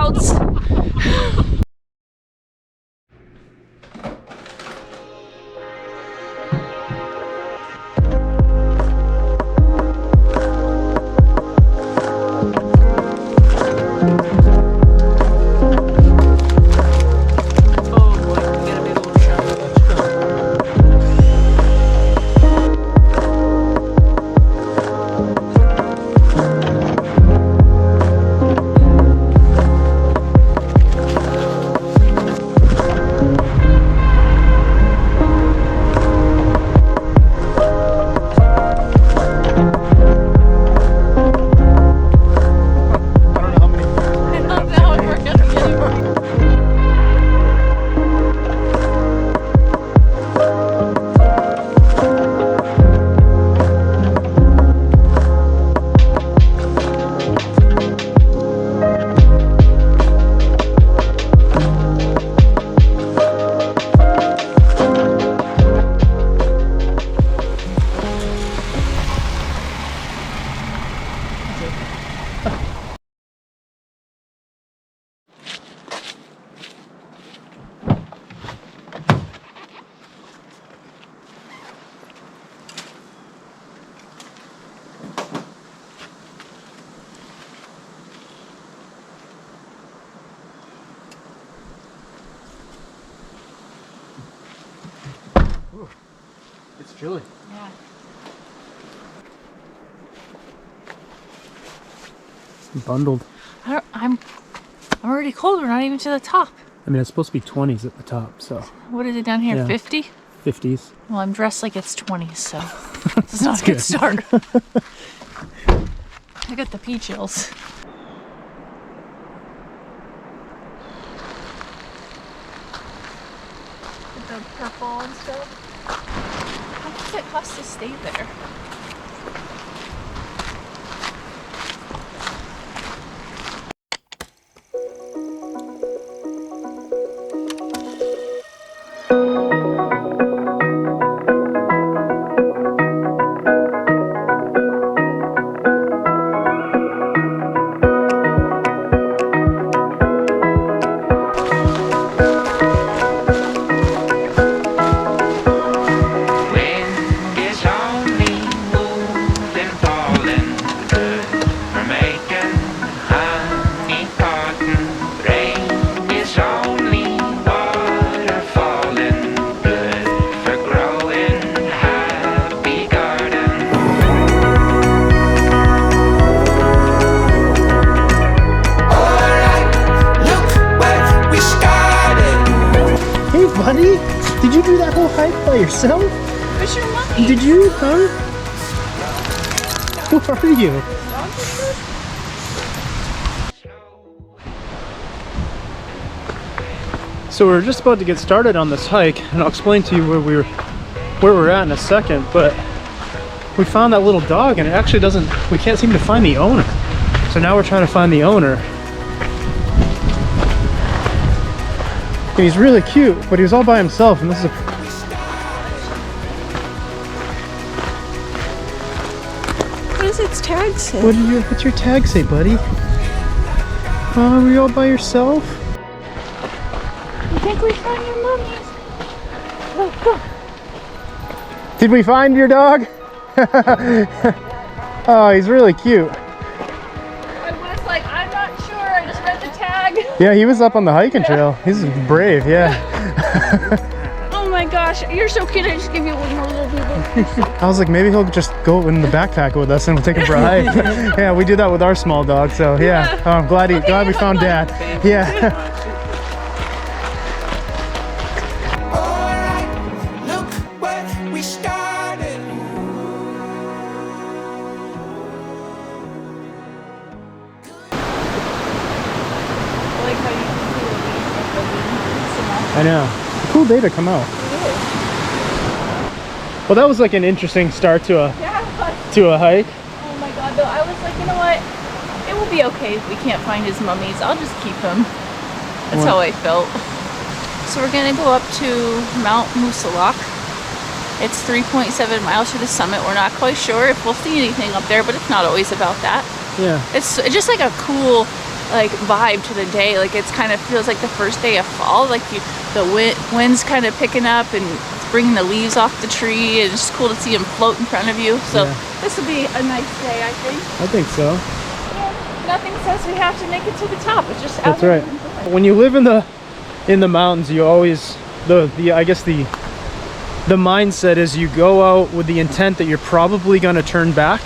clouds. It's chilly. Yeah. I'm bundled. I'm already cold. We're not even to the top. I mean, it's supposed to be 20s at the top, so. What is it down here? Yeah. 50? 50s. Well, I'm dressed like it's 20s, so it's not a good start. I got the pea chills. With the purple and stuff. How much it cost to stay there? Buddy, did you do that whole hike by yourself? Where's your mommy? Did you, huh? Who are you? So we're just about to get started on this hike, and I'll explain to you where we're at in a second, but we found that little dog and it actually we can't seem to find the owner. So now we're trying to find the owner. And he's really cute, but he was all by himself, and this is What does its tag say? what's your tag say, buddy? Were you all by yourself? I think we found your mommy's. Oh, go. Did we find your dog? Oh, he's really cute. I was like, I'm not sure. I just read the tag. Yeah, he was up on the hiking trail. He's brave, yeah. Oh my gosh, you're so cute. I just give you one more little boo-boo. I was like, maybe he'll just go in the backpack with us and we'll take him for a hike. Yeah, we do that with our small dog, so yeah. Oh, I'm glad we found Dad. Yeah. I know. It's a cool day to come out. Well, that was like an interesting start to a hike. Oh my god, though, I was like, you know what? It will be okay if we can't find his mummies. I'll just keep him. That's how I felt. So we're gonna go up to Mount Moosilauke. It's 3.7 miles to the summit. We're not quite sure if we'll see anything up there, but it's not always about that. Yeah. It's just like a cool like vibe to the day. Like it's kind of feels like the first day of fall. Like the wind's kind of picking up and it's bringing the leaves off the tree, and it's just cool to see them float in front of you. So this will be a nice day, I think. I think so. Yeah, nothing says we have to make it to the top. It's just that's right. When you live in the mountains, you always I guess the mindset is you go out with the intent that you're probably going to turn back.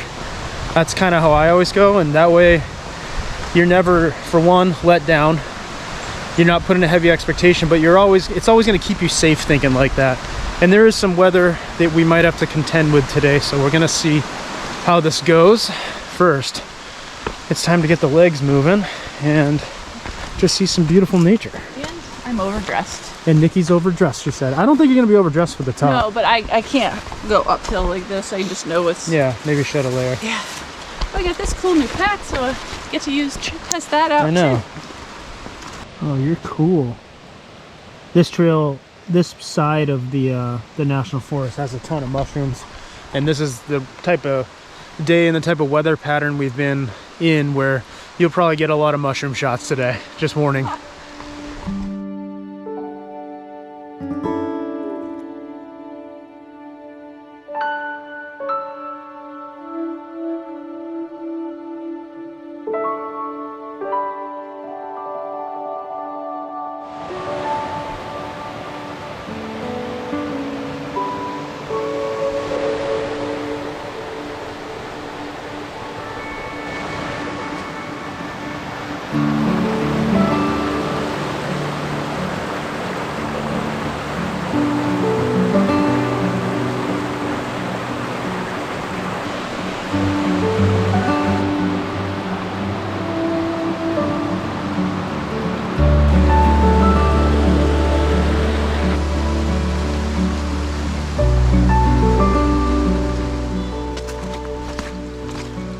That's kind of how I always go, and that way you're never, for one, let down. You're not putting a heavy expectation, but it's always going to keep you safe thinking like that. And there is some weather that we might have to contend with today, so we're going to see how this goes. First, it's time to get the legs moving and just see some beautiful nature. Yeah, I'm overdressed. And Nikki's overdressed, she said. I don't think you're going to be overdressed for the top. No, but I can't go uphill like this. I just know it's... Yeah, maybe shed a layer. Yeah. I got this cool new pack, so I get to test that out. I know. Too. Oh, you're cool. This trail, this side of the national forest has a ton of mushrooms, and this is the type of day and the type of weather pattern we've been in where you'll probably get a lot of mushroom shots today. Just warning.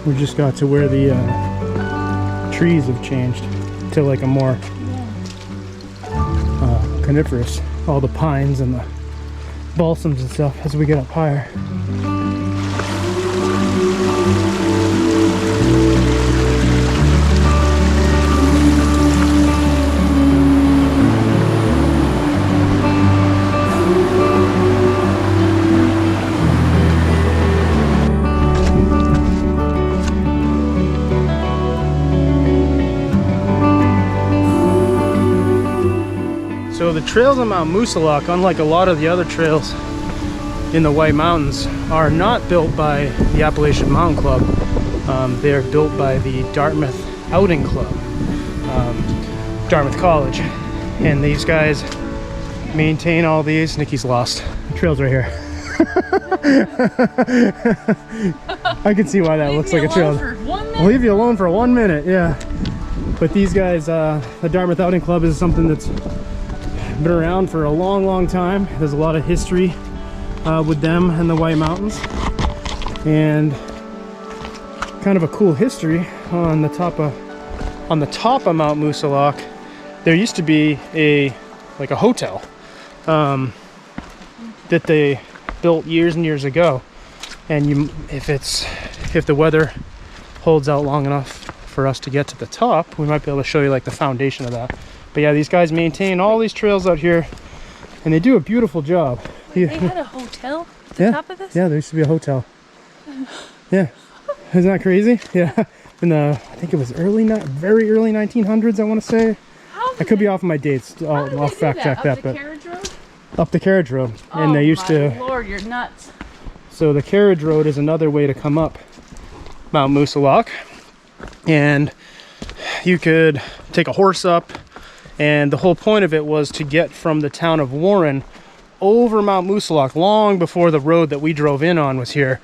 We just got to where the trees have changed to like a more coniferous. All the pines and the balsams and stuff as we get up higher. So the trails on Mount Moosilauke, unlike a lot of the other trails in the White Mountains, are not built by the Appalachian Mountain Club. They're built by the Dartmouth Outing Club, Dartmouth College. And these guys maintain all these. Nikki's lost. The trail's right here. I can see why that looks like a trail. I'll leave you alone for 1 minute, yeah. But these guys, the Dartmouth Outing Club is something that's been around for a long time. There's a lot of history with them and the White Mountains, and kind of a cool history on the top of Mount Moosilauke. There used to be a hotel that they built years and years ago, and if the weather holds out long enough for us to get to the top, we might be able to show you like the foundation of that. But yeah, these guys maintain all these trails out here, and they do a beautiful job. Wait, they had a hotel at the top of this? Yeah, there used to be a hotel. Yeah, isn't that crazy? Yeah, in the, I think it was very early 1900s, I want to say. I could be off of my dates. I'll fact check that. But up the carriage road, and they used to. Lord, you're nuts. So the carriage road is another way to come up Mount Moosilauke, and you could take a horse up. And the whole point of it was to get from the town of Warren over Mount Moosilauke, long before the road that we drove in on was here,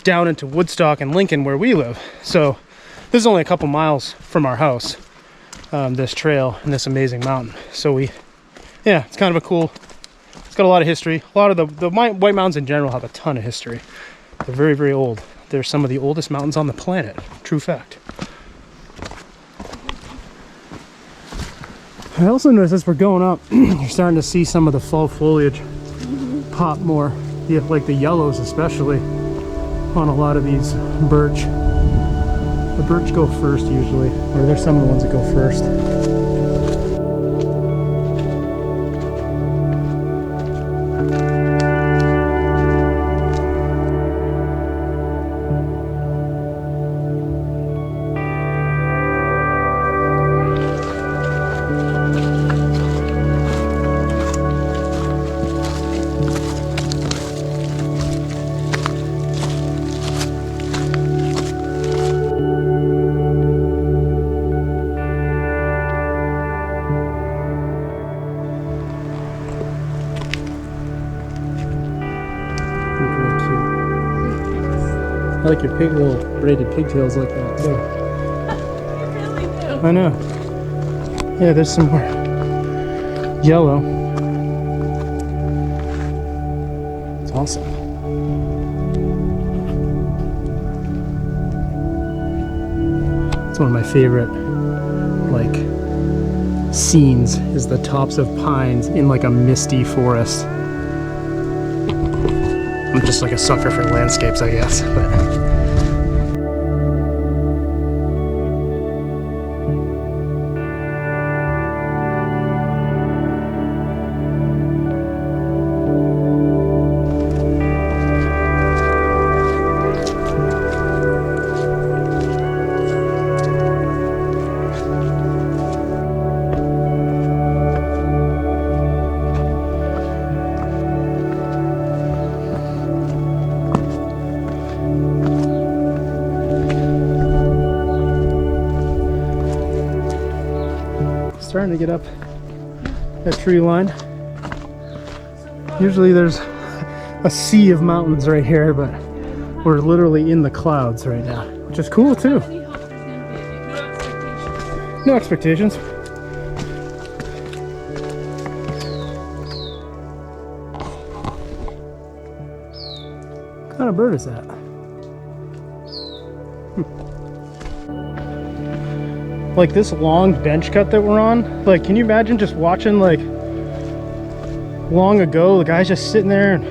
down into Woodstock and Lincoln, where we live. So this is only a couple miles from our house, this trail and this amazing mountain. So yeah, it's kind of a cool, it's got a lot of history. A lot of the White Mountains in general have a ton of history. They're very, very old. They're some of the oldest mountains on the planet. True fact. I also noticed as we're going up, you're starting to see some of the fall foliage pop more. Like the yellows especially on a lot of these birch The birch go first usually, or there's some of the ones that go first. I like your pig, little braided pigtails like that too. You really do. I know. Yeah, there's some more yellow. It's awesome. It's one of my favorite, like, scenes is the tops of pines in like a misty forest. I'm just like a sucker for landscapes, I guess, but starting to get up that tree line. Usually there's a sea of mountains right here, but we're literally in the clouds right now, which is cool too. No expectations. What kind of bird is that? Like this long bench cut that we're on, like, can you imagine just watching, like, long ago, the guys just sitting there and,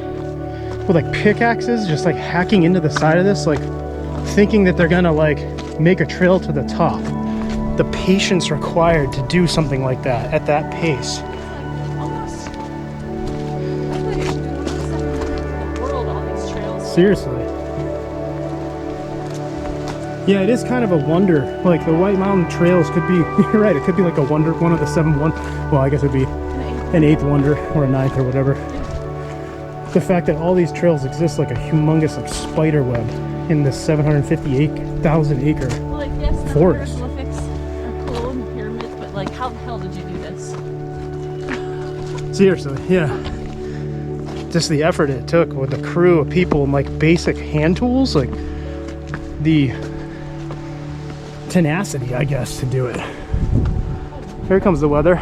with like pickaxes, just like hacking into the side of this, like thinking that they're gonna like make a trail to the top. The patience required to do something like that at that pace. Seriously. Yeah, it is kind of a wonder. Like the White Mountain trails could be, you're right, it could be like a wonder, one of the 7 one. Well, I guess it would be an 8th wonder or a 9th or whatever. The fact that all these trails exist like a humongous like spider web in this 758,000 acre forest. Hieroglyphics are cool and the pyramids, but like, how the hell did you do this? Seriously, yeah. Just the effort it took with the crew of people and like basic hand tools, like the tenacity, I guess, to do it. Here comes the weather.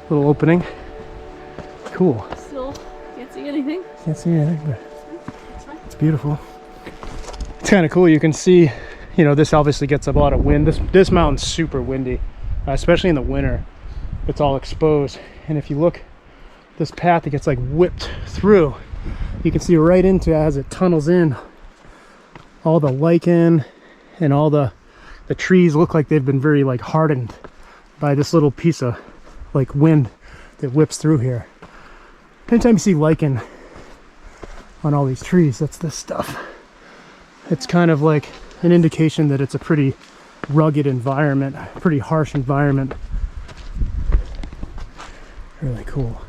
Little opening. Cool. Still can't see anything. Can't see anything, but it's beautiful. It's kind of cool. You can see, you know, this obviously gets a lot of wind. This mountain's super windy, especially in the winter. It's all exposed, and if you look, this path, it gets like whipped through. You can see right into it as it tunnels in. All the lichen and all the trees look like they've been very like hardened by this little piece of like wind that whips through here. Anytime you see lichen on all these trees, that's this stuff. It's kind of like an indication that it's a pretty rugged environment, pretty harsh environment. Really cool.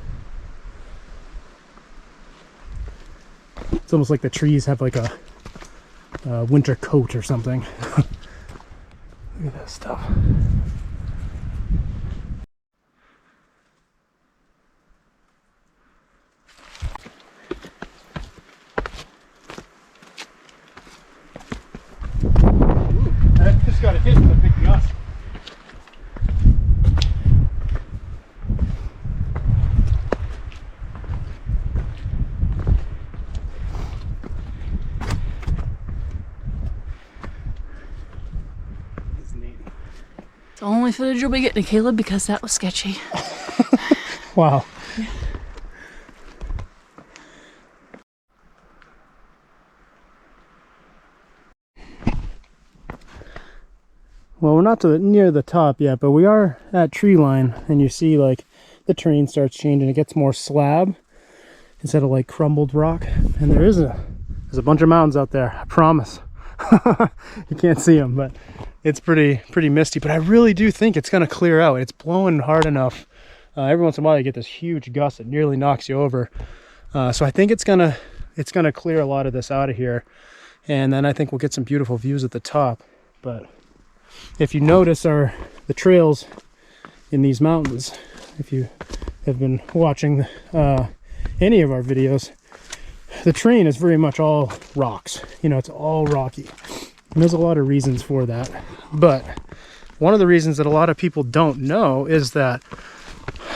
It's almost like the trees have like a winter coat or something. Look at that stuff. I just got a hit with a big gust. It's the only footage you'll be getting, Caleb, because that was sketchy. Wow. Well, we're not near the top yet, but we are at tree line, and you see like the terrain starts changing. It gets more slab instead of like crumbled rock. And there's a bunch of mountains out there, I promise. You can't see them, but it's pretty misty. But I really do think it's gonna clear out. It's blowing hard enough. Every once in a while you get this huge gust that nearly knocks you over. So I think it's gonna clear a lot of this out of here, and then I think we'll get some beautiful views at the top. But if you notice the trails in these mountains, if you have been watching any of our videos, the terrain is very much all rocks. You know, it's all rocky. And there's a lot of reasons for that. But one of the reasons that a lot of people don't know is that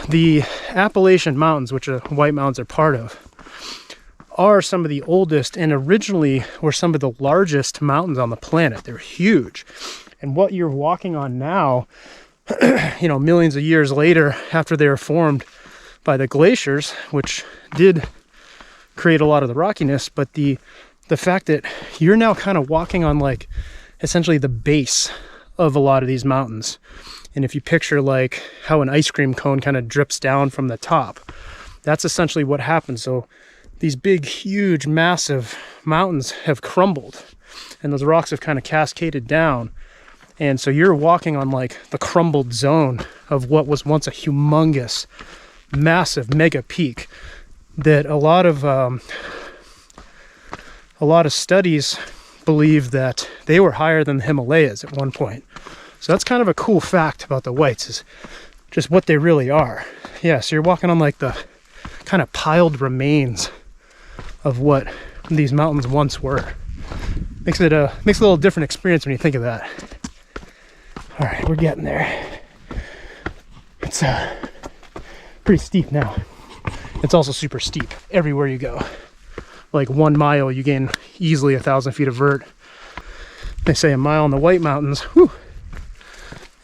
the Appalachian Mountains, which the White Mountains are part of, are some of the oldest and originally were some of the largest mountains on the planet. They're huge. And what you're walking on now, you know, millions of years later, after they were formed by the glaciers, which did create a lot of the rockiness, but the fact that you're now kind of walking on like essentially the base of a lot of these mountains. And if you picture like how an ice cream cone kind of drips down from the top, that's essentially what happens. So these big, huge, massive mountains have crumbled, and those rocks have kind of cascaded down. And so you're walking on like the crumbled zone of what was once a humongous, massive mega peak that a lot of studies believe that they were higher than the Himalayas at one point. So that's kind of a cool fact about the Whites, is just what they really are. Yeah, so you're walking on like the kind of piled remains of what these mountains once were. Makes it a little different experience when you think of that. All right, we're getting there. It's pretty steep now. It's also super steep everywhere you go. Like 1 mile, you gain easily 1,000 feet of vert. They say a mile in the White Mountains, whew,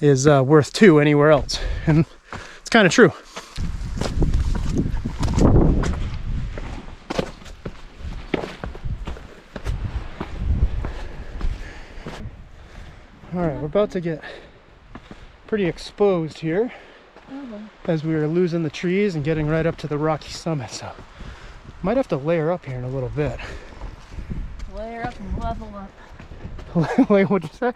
is worth 2 anywhere else. And it's kind of true. All right, we're about to get pretty exposed here as we are losing the trees and getting right up to the rocky summit. So might have to layer up here in a little bit. Layer up and level up. Wait, what'd you say?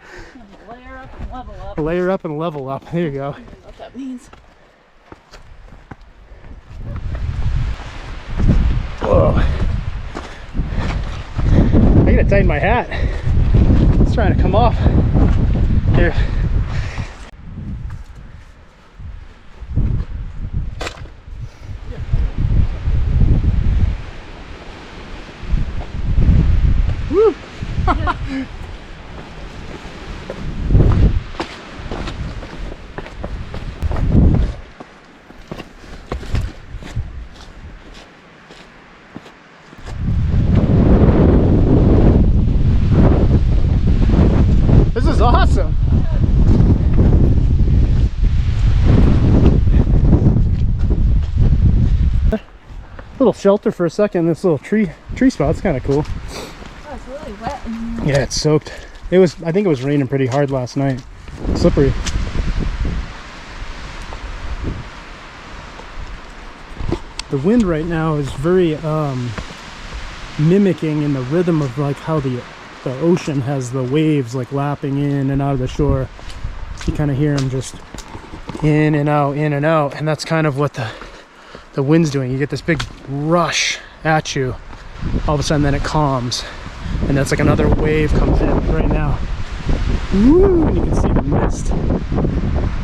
Layer up and level up. Layer up and level up. There you go. I don't know what that means. Whoa. I gotta tighten my hat. It's trying to come off. Here. Woo! This is awesome. Little shelter for a second. This little tree spot's kind of cool. Oh, it's really wet in here. Yeah, it's soaked. I think it was raining pretty hard last night. Slippery. The wind right now is very mimicking in the rhythm of like how the ocean has the waves like lapping in and out of the shore. You kind of hear them just in and out, and that's kind of what the wind's doing. You get this big rush at you, all of a sudden then it calms, and that's like another wave comes in right now. Woo! And you can see the mist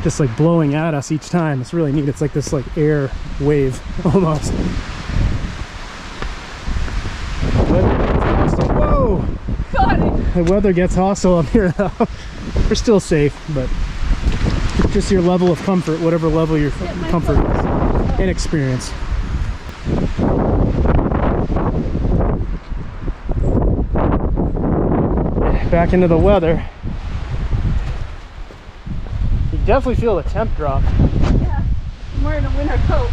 just like blowing at us each time. It's really neat. It's like this like air wave almost. Whoa! Got it! The weather gets hostile up here though. We're still safe, but just your level of comfort, whatever level your comfort is and experience. Back into the weather. You definitely feel the temp drop. Yeah, I'm wearing a winter coat.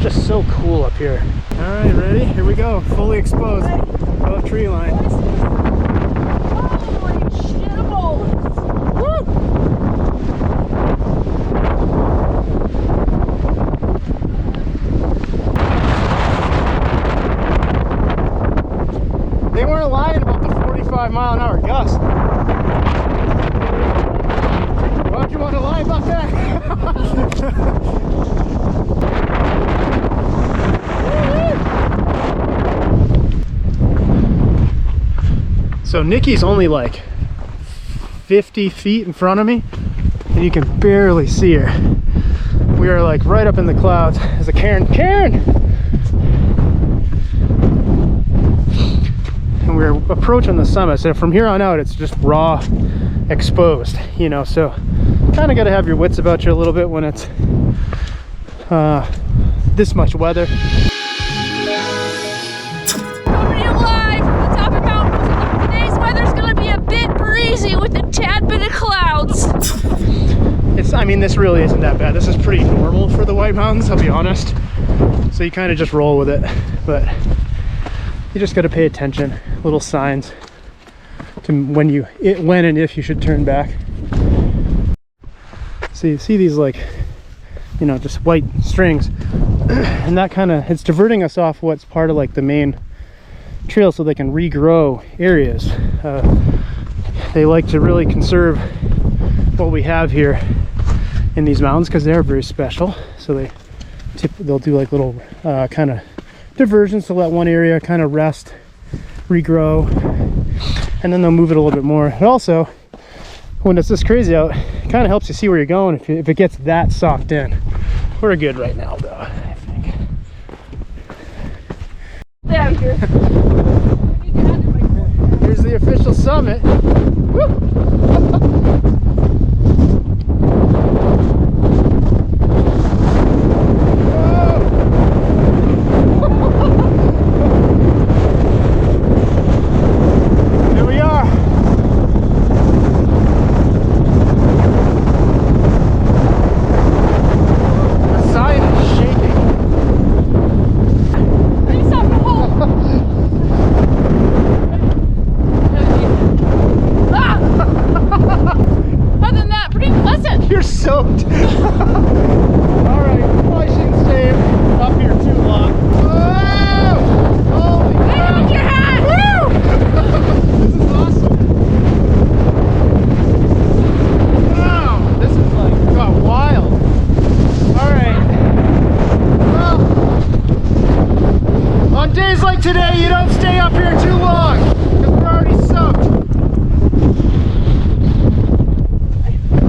just so cool up here. All right, ready? Here we go. Fully exposed above tree line. Holy shitballs! Woo! They weren't lying about the 45-mile-an-hour gust. Why'd you want to lie about that? So Nikki's only like 50 feet in front of me, and you can barely see her. We are like right up in the clouds. There's a Karen. And we're approaching the summit, so from here on out it's just raw, exposed, you know, so kind of got to have your wits about you a little bit when it's this much weather. Coming in live from the top of Mount Moosilauke. Today's weather's gonna be a bit breezy with a tad bit of clouds. I mean, this really isn't that bad. This is pretty normal for the White Mountains, I'll be honest. So you kind of just roll with it, but you just got to pay attention. Little signs to when and if you should turn back. So you see these, like, you know, just white strings, and that kind of, it's diverting us off what's part of like the main trail so they can regrow areas. They like to really conserve what we have here in these mountains because they're very special. So they'll do like little kind of diversions to let one area kind of rest, regrow, and then they'll move it a little bit more. And also, when it's this crazy out, it kind of helps you see where you're going if it gets that socked in. We're good right now though, I think. Down here. Here's the official summit. Woo! Today, you don't stay up here too long because we're already soaked.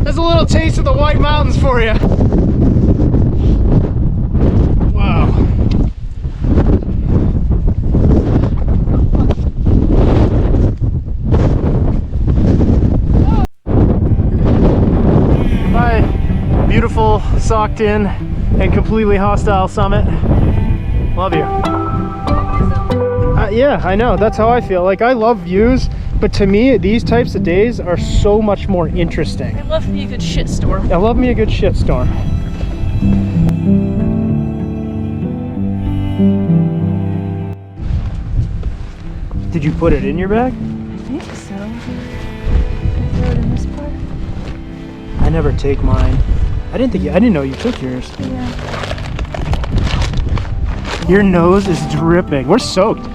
There's a little taste of the White Mountains for you. Wow. Bye, beautiful, socked in, and completely hostile summit. Love you. Yeah, I know, that's how I feel. Like, I love views, but to me these types of days are so much more interesting. I love me a good shitstorm. I love me a good shitstorm. Did you put it in your bag? I think so. Can I throw it in this part? I never take mine. I didn't know you took yours. Yeah. Your nose is dripping. We're soaked.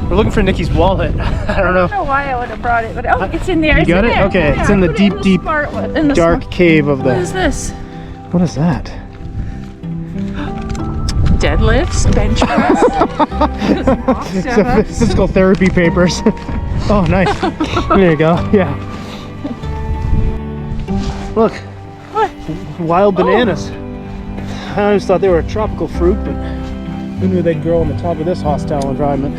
We're looking for Nikki's wallet. I don't know. I don't know why I would have brought it, but oh, it's in there. You got it? There. Okay, Yeah, it's in the deep, dark cave of the... What is this? What is that? Deadlifts, bench press. It's physical therapy papers. Oh, nice. There you go. Yeah. Look. What? Wild bananas. I always thought they were a tropical fruit, but who knew they'd grow on the top of this hostile environment?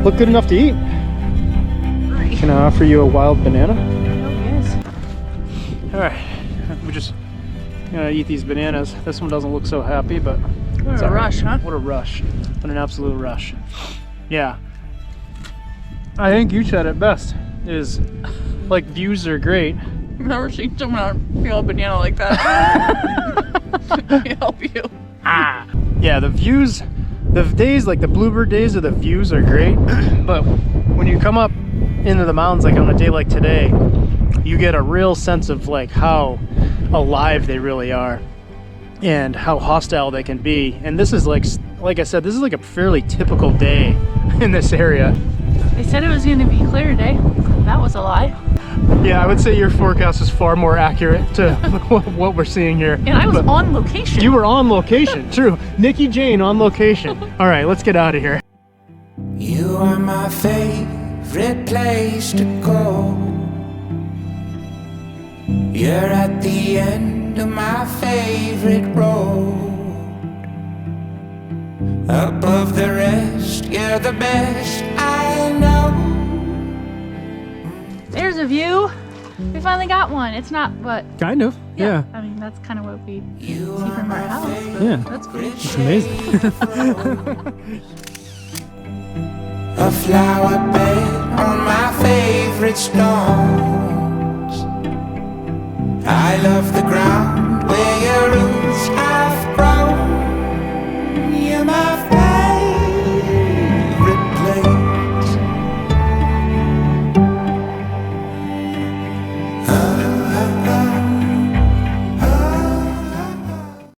Look good enough to eat. Can I offer you a wild banana? Oh, yes. Alright, we just gonna eat these bananas. This one doesn't look so happy, but What a rush, huh? What a rush. What an absolute rush. Yeah. I think you said it best. Is like, views are great. I've never seen someone peel a banana like that. Let me help you. Yeah, the views, the days, like the bluebird days of the views are great, but when you come up into the mountains, like on a day like today, you get a real sense of like how alive they really are and how hostile they can be. And this is like I said, this is like a fairly typical day in this area. They said it was going to be clear today. That was a lie. Yeah, I would say your forecast is far more accurate to what we're seeing here. And I was on location. You were on location, true. Nikki Jane on location. All right, let's get out of here. You are my favorite place to go. You're at the end of my favorite road. Above the rest, you're the best I know. There's a view. We finally got one. It's not what. Kind of, yeah. I mean, that's kind of what we see from our house. But Yeah. that's great. It's amazing. A flower bed on my favorite stones. I love the ground